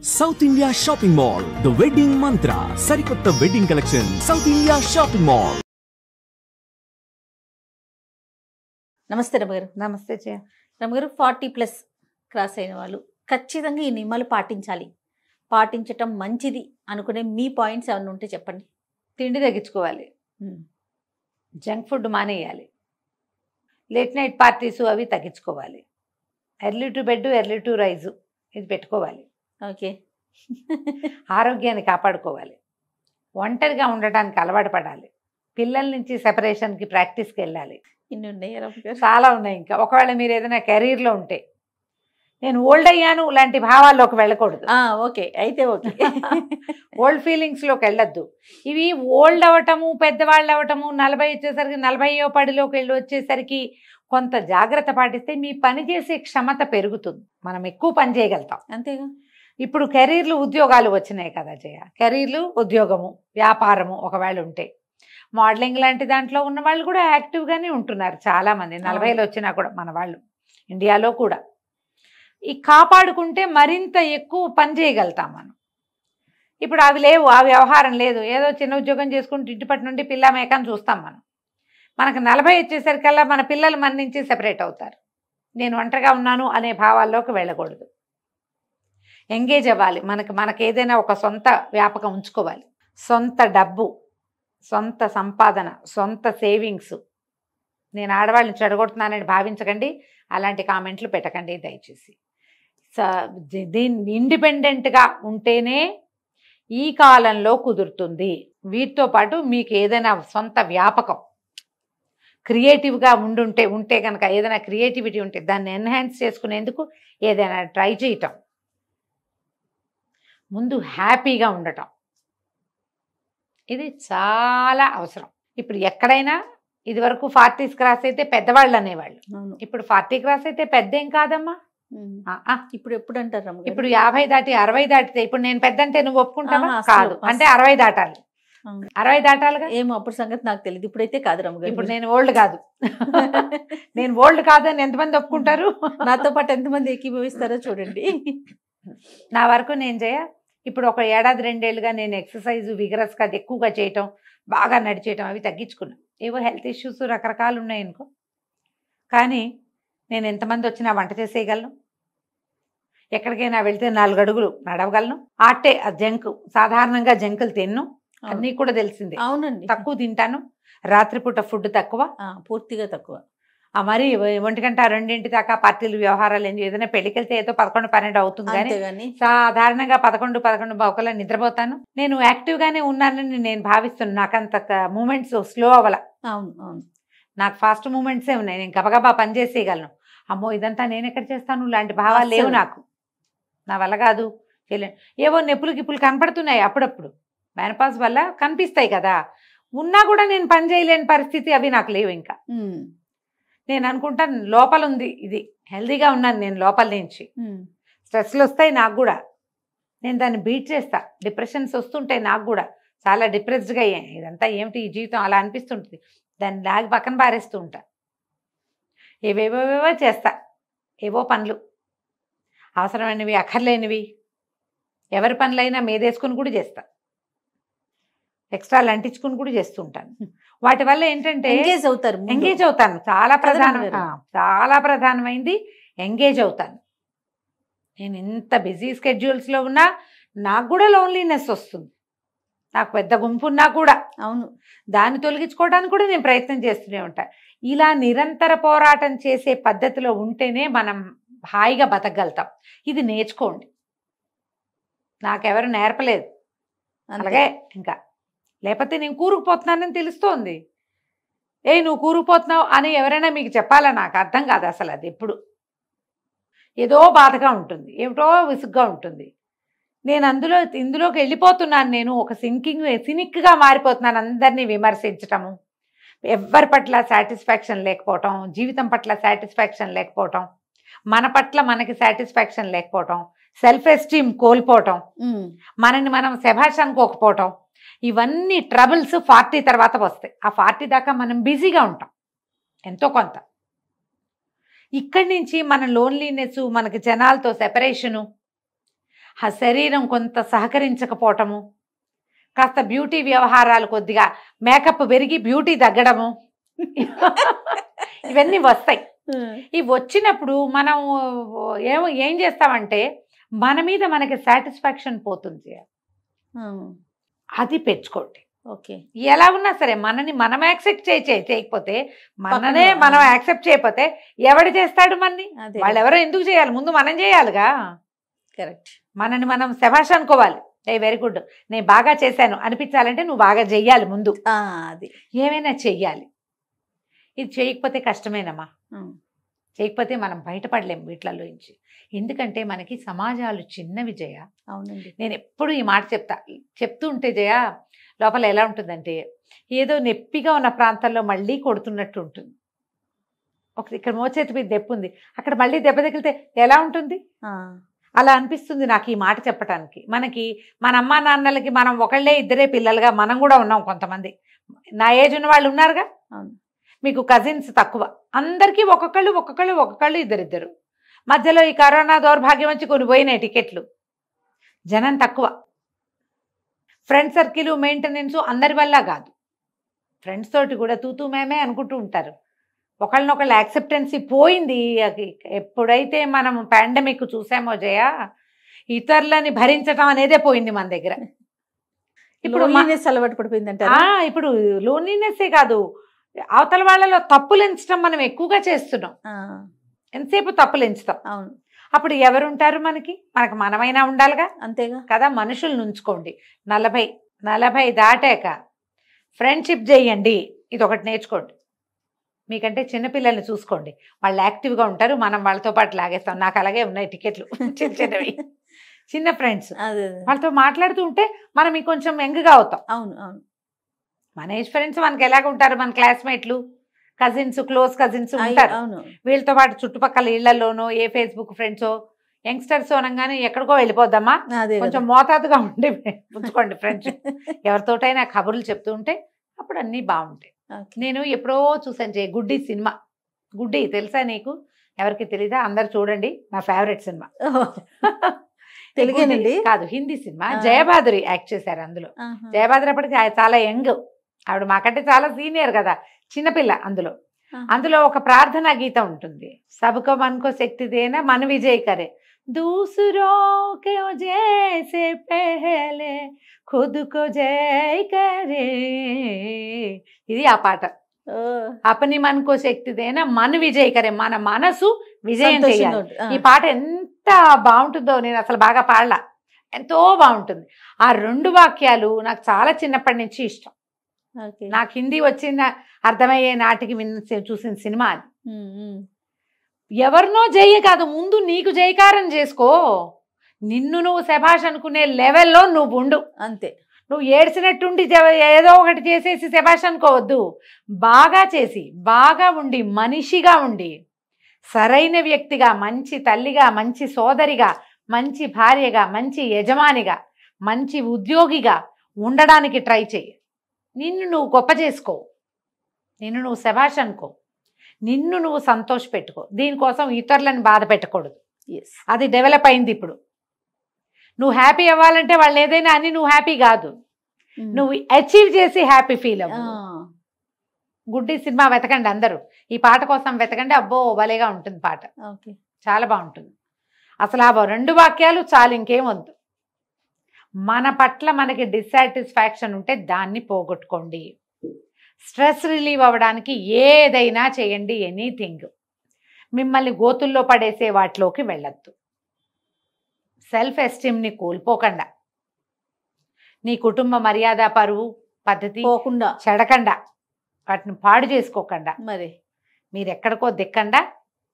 South India shopping mall the wedding మంత్ర సరికొత్త wedding collection south India shopping mall. నమస్తే రమగారు. నమస్తే చే రమగారు, 40+ క్రాస్ అయిన వాళ్ళు ఖచ్చితంగా ఈ నియమాలు పాటించాలి, పాటించటం మంచిది అనుకునే మీ పాయింట్స్ ఏమైనా ఉంటే చెప్పండి. తిండి తగ్గించుకోవాలి, జంక్ ఫుడ్ మానేయాలి, లేట్ నైట్ పార్టీసు అవి తగ్గించుకోవాలి, early to bed early to rise ఇది పెట్టుకోవాలి. ఓకే. ఆరోగ్యాన్ని కాపాడుకోవాలి, ఒంటరిగా ఉండటానికి అలవాటు పడాలి, పిల్లల నుంచి సెపరేషన్కి ప్రాక్టీస్కి వెళ్ళాలి. ఇన్ని ఉన్నాయి రమగారు, చాలా ఉన్నాయి. ఇంకా ఒకవేళ మీరు ఏదైనా కెరీర్లో ఉంటే నేను ఓల్డ్ అయ్యాను లాంటి భావాల్లోకి వెళ్ళకూడదు. ఓకే, అయితే ఓకే. ఓల్డ్ ఫీలింగ్స్లోకి వెళ్ళొద్దు. ఇవి ఓల్డ్ అవ్వటము, పెద్దవాళ్ళు అవ్వటము, 40 వచ్చేసరికి 40వ పడిలోకి వెళ్ళి వచ్చేసరికి కొంత జాగ్రత్త పాటిస్తే మీ పని చేసే క్షమత పెరుగుతుంది, మనం ఎక్కువ పని చేయగలుగుతాం. అంతేగా. ఇప్పుడు కెరీర్లు ఉద్యోగాలు వచ్చినాయి కదా జయ, కెరీర్లు ఉద్యోగము వ్యాపారము ఒకవేళ ఉంటే మోడలింగ్ లాంటి దాంట్లో ఉన్న వాళ్ళు కూడా యాక్టివ్గానే ఉంటున్నారు చాలామంది. 40లో వచ్చినా కూడా మన వాళ్ళు ఇండియాలో కూడా ఈ కాపాడుకుంటే మరింత ఎక్కువ పని చేయగలుగుతాం మనం. ఇప్పుడు అవి లేవు, ఆ వ్యవహారం లేదు, ఏదో చిన్న ఉద్యోగం చేసుకుంటూ ఇంటిపటి నుండి పిల్ల మేకని చూస్తాం మనం. మనకు 40 వచ్చేసరికల్లా మన పిల్లలు మన నుంచి సెపరేట్ అవుతారు. నేను ఒంటరిగా ఉన్నాను అనే భావాల్లోకి వెళ్ళకూడదు, ఎంగేజ్ అవ్వాలి. మనకు ఏదైనా ఒక సొంత వ్యాపకం ఉంచుకోవాలి, సొంత డబ్బు, సొంత సంపాదన, సొంత సేవింగ్స్. నేను ఆడవాళ్ళని చెడగొడుతున్నానని భావించకండి, అలాంటి కామెంట్లు పెట్టకండి దయచేసి. దీన్ని ఇండిపెండెంట్గా ఉంటేనే ఈ కాలంలో కుదురుతుంది. వీటితో పాటు మీకు ఏదైనా సొంత వ్యాపకం క్రియేటివ్గా ఉంటే కనుక ఏదైనా క్రియేటివిటీ ఉంటే దాన్ని ఎన్హాన్స్ చేసుకునేందుకు ఏదైనా ట్రై చేయటం, ముందు హ్యాపీగా ఉండటం, ఇది చాలా అవసరం. ఇప్పుడు ఎక్కడైనా ఇదివరకు 40s క్రాస్ అయితే పెద్దవాళ్ళు అనేవాళ్ళు, ఇప్పుడు 40 క్రాస్ అయితే పెద్దేం కాదమ్మా. ఇప్పుడు ఎప్పుడు అంటారు రమగారు? ఇప్పుడు 50 దాటి 60 దాటితే ఇప్పుడు నేను పెద్ద అంటే నువ్వు ఒప్పుకుంటావా? కాదు, అంటే 60 దాటాలి. 60 దాటాలిగా. ఏమో అప్పుడు సంగతి నాకు తెలియదు, ఇప్పుడైతే కాదు రమగారు. ఇప్పుడు నేను ఓల్డ్ కాదు, నేను ఓల్డ్ కాదు అని ఎంతమంది ఒప్పుకుంటారు? నాతో పాటు ఎంతమంది ఏకీభవిస్తారో చూడండి. నా వరకు నేను ఇప్పుడు ఒక ఏడాది 2 ఏళ్ళుగా నేను ఎక్సర్సైజ్ విగరస్గా ఎక్కువగా చేయటం, బాగా నడిచేయటం అవి తగ్గించుకున్నాను. ఏవో హెల్త్ ఇష్యూస్ రకరకాలు ఉన్నాయి అనుకో, కానీ నేను ఎంతమంది వచ్చినా వంట చేసేయగలను, ఎక్కడికైనా వెళ్తే 4 అడుగులు నడవగలను. ఆటే జంక్, సాధారణంగా జంకులు తిన్ను, అన్నీ కూడా తెలిసిందే. అవునండి, తక్కువ తింటాను, రాత్రిపూట ఫుడ్ తక్కువ, పూర్తిగా తక్కువ. మరి 1 గంట 2 దాకా పార్టీలు వ్యవహారాలు ఏదైనా పెళ్లికి వెళ్తే ఏదో 11, 12 అవుతుంది, కానీ సాధారణంగా 11, 11 నిద్రపోతాను. నేను యాక్టివ్గానే ఉన్నానని నేను భావిస్తున్నాను. నాకు అంత మూమెంట్స్ స్లో అవ్వాల. అవును అవును, నాకు ఫాస్ట్ మూమెంట్సే ఉన్నాయి, నేను గబగబా పని చేసేయగలను. అమ్మో ఇదంతా నేను ఎక్కడ చేస్తాను లాంటి భావాలు లేవు నాకు, నా వల్ల కాదు చేయలేను. ఏవో నెప్పులు గిప్పులు కనపడుతున్నాయి అప్పుడప్పుడు, మెనపాజ్ వల్ల కనిపిస్తాయి కదా, ఉన్నా కూడా నేను పని చేయలేని పరిస్థితి అవి నాకు లేవు. ఇంకా నేను అనుకుంటాను లోపల ఉంది, ఇది హెల్దీగా ఉన్నాను నేను లోపల నుంచి. స్ట్రెస్లు వస్తాయి నాకు కూడా, నేను దాన్ని బీట్ చేస్తా. డిప్రెషన్స్ వస్తుంటాయి నాకు కూడా, చాలా డిప్రెస్డ్గా అయ్యాను. ఇదంతా ఏమిటి ఈ జీవితం అలా అనిపిస్తుంటుంది, దాన్ని లాగి పక్కన పారేస్తూ ఉంటా. ఏవేవేవో చేస్తా, ఏవో పనులు అవసరమైనవి అక్కర్లేనివి, ఎవరి పనులైనా మీదేసుకుని కూడా చేస్తా, ఎక్స్ట్రాలు అంటించుకుని కూడా చేస్తూ ఉంటాను. వాటి వల్ల ఏంటంటే ఎంగేజ్ అవుతాను. చాలా ప్రధానమైంది ఎంగేజ్ అవుతాను. నేను ఎంత బిజీ స్కెడ్యూల్స్లో ఉన్నా నాకు కూడా లోన్లీనెస్ వస్తుంది, నాకు పెద్ద గుంపు ఉన్నా కూడా. అవును, దాన్ని తొలగించుకోవడానికి కూడా నేను ప్రయత్నం చేస్తూనే ఉంటాను. ఇలా నిరంతర పోరాటం చేసే పద్ధతిలో ఉంటేనే మనం హాయిగా బతకగలుగుతాం. ఇది నేర్చుకోండి, నాకెవరు నేర్పలేదు. అలాగే ఇంకా లేకపోతే నేను కూరుకుపోతున్నానని తెలుస్తోంది. నువ్వు కూరుకుపోతున్నావు అని ఎవరైనా మీకు చెప్పాలా? నాకు అర్థం కాదు అసలు. అది ఎప్పుడు ఏదో బాధగా ఉంటుంది, ఏమిటో విసుగ్గా ఉంటుంది. నేను ఇందులోకి వెళ్ళిపోతున్నాను. నేను ఒక సినిక్గా మారిపోతున్నాను. అందరినీ విమర్శించటము, ఎవరి పట్ల సాటిస్ఫాక్షన్ లేకపోవటం, జీవితం పట్ల సాటిస్ఫాక్షన్ లేకపోవటం, మన పట్ల మనకి సాటిస్ఫాక్షన్ లేకపోవటం, సెల్ఫ్ ఎస్టీమ్ కోల్పోవటం, మనని మనం శభాష్ అనుకోకపోవటం, ఇవన్నీ ట్రబుల్స్ 40 తర్వాత వస్తాయి. ఆ 40 దాకా మనం బిజీగా ఉంటాం ఎంతో కొంత. ఇక్కడి నుంచి మన లోన్లీనెస్, మనకి జనాలతో సెపరేషను, ఆ శరీరం కొంత సహకరించకపోవటము, కాస్త బ్యూటీ వ్యవహారాలు, కొద్దిగా మేకప్ పెరిగి బ్యూటీ తగ్గడము, ఇవన్నీ వస్తాయి. ఇవి వచ్చినప్పుడు మనం ఏం చేస్తామంటే మన మీద మనకి సాటిస్ఫాక్షన్ పోతుంది. అది పెంచుకోండి. ఓకే, ఎలా ఉన్నా సరే మనని మనం యాక్సెప్ట్ చేయకపోతే, మననే మనం యాక్సెప్ట్ చేయకపోతే ఎవడు చేస్తాడు మనని? వాళ్ళు ఎవరో ఎందుకు చేయాలి? ముందు మనం చేయాలిగా. కరెక్ట్. మనని మనం శభాష్ అనుకోవాలి. వెరీ గుడ్, నేను బాగా చేశాను అనిపించాలంటే నువ్వు బాగా చెయ్యాలి ముందు. అది ఏమైనా చెయ్యాలి. ఇది చేయకపోతే కష్టమేనమ్మా. చేయకపోతే మనం బయటపడలేము వీటిలలో నుంచి. ఎందుకంటే మనకి సమాజాలు చిన్నవి జయ. అవునండి, నేను ఎప్పుడు ఈ మాట చెప్తూ ఉంటే జయ లోపల ఎలా ఉంటుందంటే ఏదో నొప్పిగా ఉన్న ప్రాంతాల్లో మళ్ళీ కొడుతున్నట్టు ఉంటుంది. ఇక్కడ మోచేతి మీద దెబ్బ ఉంది, అక్కడ మళ్ళీ దెబ్బ తగిలితే ఎలా ఉంటుంది? అలా అనిపిస్తుంది నాకు ఈ మాట చెప్పడానికి. మనకి మన అమ్మా నాన్నలకి మనం ఒకళ్ళే ఇద్దరే పిల్లలుగా మనం కూడా ఉన్నాం. కొంతమంది నా ఏజ్ ఉన్న వాళ్ళు ఉన్నారుగా. మీకు కజిన్స్ తక్కువ, అందరికీ ఒక్కొక్కళ్ళు ఇద్దరిద్దరు. మధ్యలో ఈ కరోనా దౌర్భాగ్యం వచ్చి కొన్ని పోయినాయి టికెట్లు, జనం తక్కువ. ఫ్రెండ్ సర్కిల్ మెయింటెనెన్స్ అందరి వల్ల కాదు, ఫ్రెండ్స్ తోటి కూడా తూతూ మేమే అనుకుంటూ ఉంటారు. ఒకళ్ళనొకళ్ళు యాక్సెప్టెన్సీ పోయింది. ఎప్పుడైతే మనం పాండమిక్ చూసామో జయ, ఇతరులని భరించటం అనేదే పోయింది మన దగ్గర. ఇప్పుడు అలవాటు పడిపోయిందంట. ఇప్పుడు లోన్లీనెస్సే కాదు, అవతల వాళ్ళలో తప్పులు ఎంచడం మనం ఎక్కువగా చేస్తున్నాం. ఎంతసేపు తప్పులు ఎంచుతాం. అవును. అప్పుడు ఎవరుంటారు మనకి మనమైనా ఉండాలిగా. అంతేగా కదా. మనుషులు ఉంచుకోండి. 40 దాటాక ఫ్రెండ్షిప్ చేయండి. ఇది ఒకటి నేర్చుకోండి. మీకంటే చిన్నపిల్లల్ని చూసుకోండి, వాళ్ళు యాక్టివ్గా ఉంటారు, మనం వాళ్ళతో పాటు లాగేస్తాం. నాకు అలాగే ఉన్నాయి టికెట్లు, చిన్నవి చిన్న ఫ్రెండ్స్. వాళ్ళతో మాట్లాడుతూ ఉంటే మనం ఇంకొంచెం యంగ్గా అవుతాం. అవును అవును. మన ఏజ్ ఫ్రెండ్స్ మనకి ఎలాగ ఉంటారు? మన క్లాస్మేట్లు, కజిన్స్, క్లోజ్ కజిన్స్ ఉంటారు. వీళ్ళతో పాటు చుట్టుపక్కల ఇళ్లలోనో ఏ ఫేస్బుక్ ఫ్రెండ్సో యంగ్స్టర్స్ అనగానే ఎక్కడికో వెళ్ళిపోద్దమ్మా. కొంచెం మోతాదుగా ఉండి ఉంచుకోండి ఫ్రెండ్షిప్. ఎవరితోటైనా కబుర్లు చెప్తూ ఉంటే అప్పుడు అన్నీ బాగుంటాయి. నేను ఎప్పుడో చూసాను గుడ్డి సినిమా. గుడ్డి తెలుసా నీకు? ఎవరికి తెలీదా? అందరు చూడండి, నా ఫేవరెట్ సినిమా. తెలుగేనండి? కాదు, హిందీ సినిమా. జయబాదురి యాక్ట్ చేశారు అందులో. జయబాదురి అప్పటికి చాలా యంగ్, ఆవిడ మాకంటే చాలా సీనియర్ కదా, చిన్నపిల్ల. అందులో ఒక ప్రార్థనా గీతం ఉంటుంది. సబ్కో మన్కో శక్తి దేనా మన విజయ్ కరే, దూసరో కే జైసే పెహలే ఖుద్ కో జై కరే. ఇది ఆ పాట. అపని మన్కో శక్తి దేనా మన విజయ్ కరే, మన మనసు విజయం చేయాలి. ఈ పాట ఎంత బాగుంటుందో, నేను అసలు బాగా పాడలా, ఎంతో బాగుంటుంది. ఆ 2 వాక్యాలు నాకు చాలా చిన్నప్పటి నుంచి ఇష్టం. నాకు హిందీ వచ్చిన అర్థమయ్యే నాటికి చూసిన సినిమా అది. ఎవరినో జయ కాదు, ముందు నీకు జయకారం చేసుకో. నిన్ను నువ్వు శభాష్ అనుకునే లెవెల్లో నువ్వు ఉండు. అంతే. నువ్వు ఏడ్చినట్టుండి ఏదో ఒకటి చేసేసి శభాష్ అనుకోవద్దు. బాగా చేసి, బాగా ఉండి, మనిషిగా ఉండి, సరైన వ్యక్తిగా, మంచి తల్లిగా, మంచి సోదరిగా, మంచి భార్యగా, మంచి యజమానిగా, మంచి ఉద్యోగిగా ఉండడానికి ట్రై చెయ్యి. నిన్ను నువ్వు గొప్ప చేసుకో, నిన్ను నువ్వు శభాష్ అనుకో, నిన్ను నువ్వు సంతోష పెట్టుకో. దీనికోసం ఇతరులను బాధ పెట్టకూడదు. అది డెవలప్ అయింది ఇప్పుడు. నువ్వు హ్యాపీ అవ్వాలంటే వాళ్ళు ఏదైనా అని నువ్వు హ్యాపీ కాదు, నువ్వు అచీవ్ చేసి హ్యాపీ ఫీల్ అవ్వు. గుడ్డి సినిమా వెతకండి అందరూ, ఈ పాట కోసం వెతకండి. అబ్బో భలేగా ఉంటుంది పాట, చాలా బాగుంటుంది. అసలు ఆ 2 వాక్యాలు చాలు, ఇంకేం వద్దు. మన పట్ల మనకి డిస్సాటిస్ఫాక్షన్ ఉంటే దాన్ని పోగొట్టుకోండి. స్ట్రెస్ రిలీవ్ అవ్వడానికి ఏదైనా చేయండి, ఎనీథింగ్. మిమ్మల్ని గోతుల్లో పడేసే వాటిలోకి వెళ్ళొద్దు. సెల్ఫ్ ఎస్టీమ్ని కోల్పోకుండా, నీ కుటుంబ మర్యాద, పరువు, పద్ధతి పోకుండా, చెడకుండా, వాటిని పాడు చేసుకోకుండా, మరి మీరు ఎక్కడికో దిక్కండా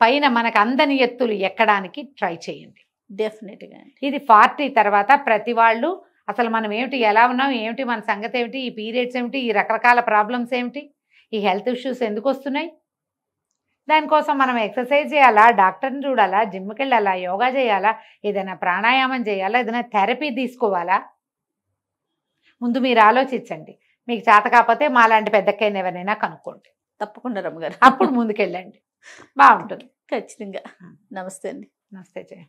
పైన మనకు అందని ఎత్తులు ఎక్కడానికి ట్రై చేయండి. డెఫినెట్గా. ఇది 40 తర్వాత ప్రతి వాళ్ళు అసలు మనం ఏమిటి, ఎలా ఉన్నాం, ఏమిటి మన సంగతి ఏమిటి, ఈ పీరియడ్స్ ఏమిటి, ఈ రకరకాల ప్రాబ్లమ్స్ ఏమిటి, ఈ హెల్త్ ఇష్యూస్ ఎందుకు వస్తున్నాయి, దానికోసం మనం ఎక్సర్సైజ్ చేయాలా, డాక్టర్ని చూడాలా, జిమ్కి వెళ్ళాలా, యోగా చేయాలా, ఏదైనా ప్రాణాయామం చేయాలా, ఏదైనా థెరపీ తీసుకోవాలా? ముందు మీరు ఆలోచించండి. మీకు చేత కాకపోతే మాలాంటి పెద్దక్కైనా ఎవరైనా కనుక్కోండి, తప్పకుండా రమ్మగారు. అప్పుడు ముందుకెళ్ళండి, బాగుంటుంది. ఖచ్చితంగా. నమస్తే అండి. నమస్తే జయ.